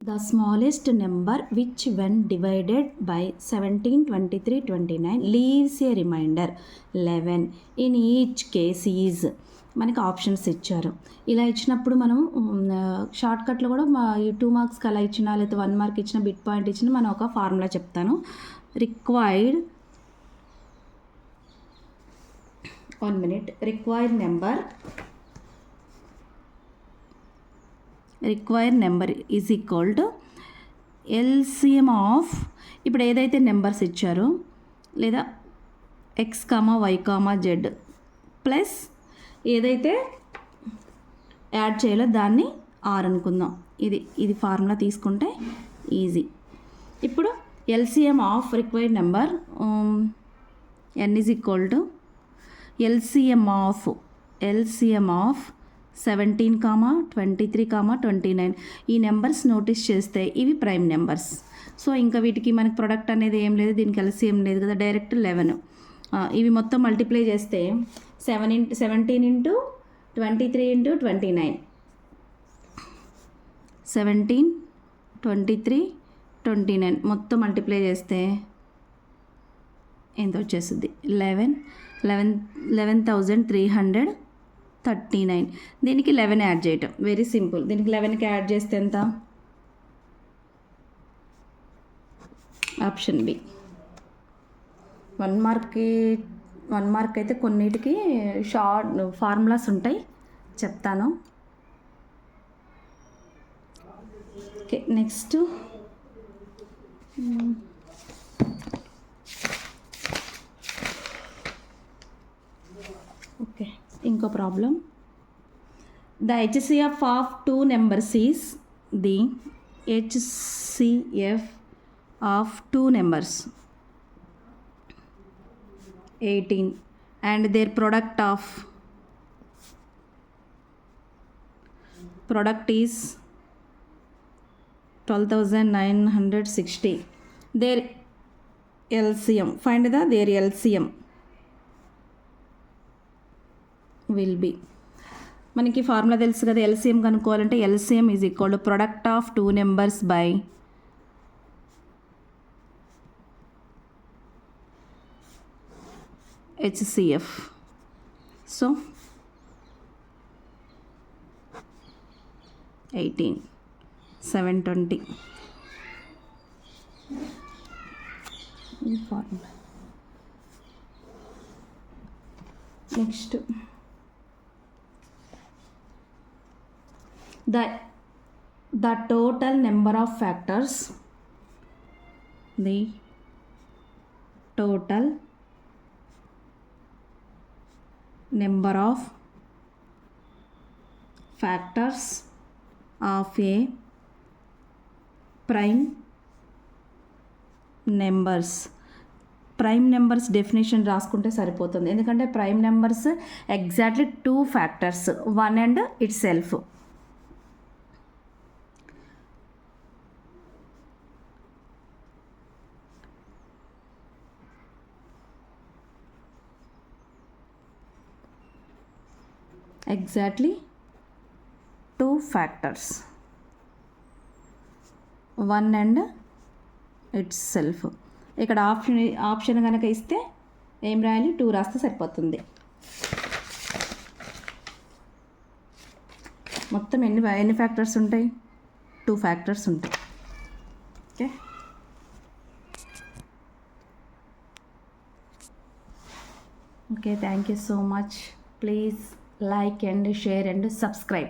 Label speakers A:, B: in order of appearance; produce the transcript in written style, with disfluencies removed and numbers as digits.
A: The smallest number which when divided by 17, 23, 29 leaves a remainder 11 in each case is. మనకి options ఇచ్చారు. ఇలా ఇచ్చినప్పుడు మనం షార్ట్ కట్లో కూడా ఈ 2 మార్క్స్కి అలా ఇచ్చినా లేదా 1 మార్క్ ఇచ్చిన బిట్ పాయింట్ ఇచ్చిన మనం ఒక ఫార్ములా చెప్తాను. Required 1 minute required number is equal to LCM of, ఇప్పుడు ఏదైతే నెంబర్స్ ఇచ్చారో లేదా X comma Y comma Z plus ఏదైతే యాడ్ చేయాలో దాన్ని ఆర్ అనుకుందాం. ఇది ఫార్ములా తీసుకుంటే ఈజీ. ఇప్పుడు LCM of required number N is equal to LCM of 17, 23, 29 ఈ నెంబర్స్ నోటీస్ చేస్తే ఇవి ప్రైమ్ నెంబర్స్. సో ఇంకా వీటికి మనకి ప్రొడక్ట్ అనేది ఏం లేదు, దీనికి ఎల్సిఎం లేదు కదా, డైరెక్ట్ 11. ఇవి మొత్తం మల్టిప్లై చేస్తే 17 ఇంటూ 23 ఇంటూ 29 17, 23, 29 మొత్తం మల్టిప్లై చేస్తే ఎంత వచ్చేస్తుంది 11,339. దీనికి 11 యాడ్ చేయటం వెరీ సింపుల్. దీనికి 11కి యాడ్ చేస్తే ఎంత? Option B. 1 మార్క్ అయితే కొన్నిటికి షార్ట్ ఫార్ములాస్ ఉంటాయి, చెప్తాను. ఓకే, నెక్స్ట్ ఓకే ఇంకో problem. The HCF of 2 numbers is the HCF of 2 numbers 18 and their product is 12,960. their LCM, find their LCM will be, మనకి formula తెలుసు కదా, ఎల్సిఎం కనుక్కోవాలంటే LCM is equal to product of 2 numbers by HCF. So 18, 720 ఈ ఫార్ములా. Next the total number of factors, the total number of factors of a prime numbers. Prime numbers definition రాసుకుంటే సరిపోతుంది, ఎందుకంటే prime numbers exactly 2 factors, 1 and itself. Exactly 2 factors, 1 and itself. ఇక్కడ option కనుక ఇస్తే ఏం రాయాలి? 2 రాస్తే సరిపోతుంది. మొత్తం ఎన్ని ఫ్యాక్టర్స్ ఉంటాయి? 2 factors ఉంటాయి. Okay, thank you so much. Please like and share and subscribe.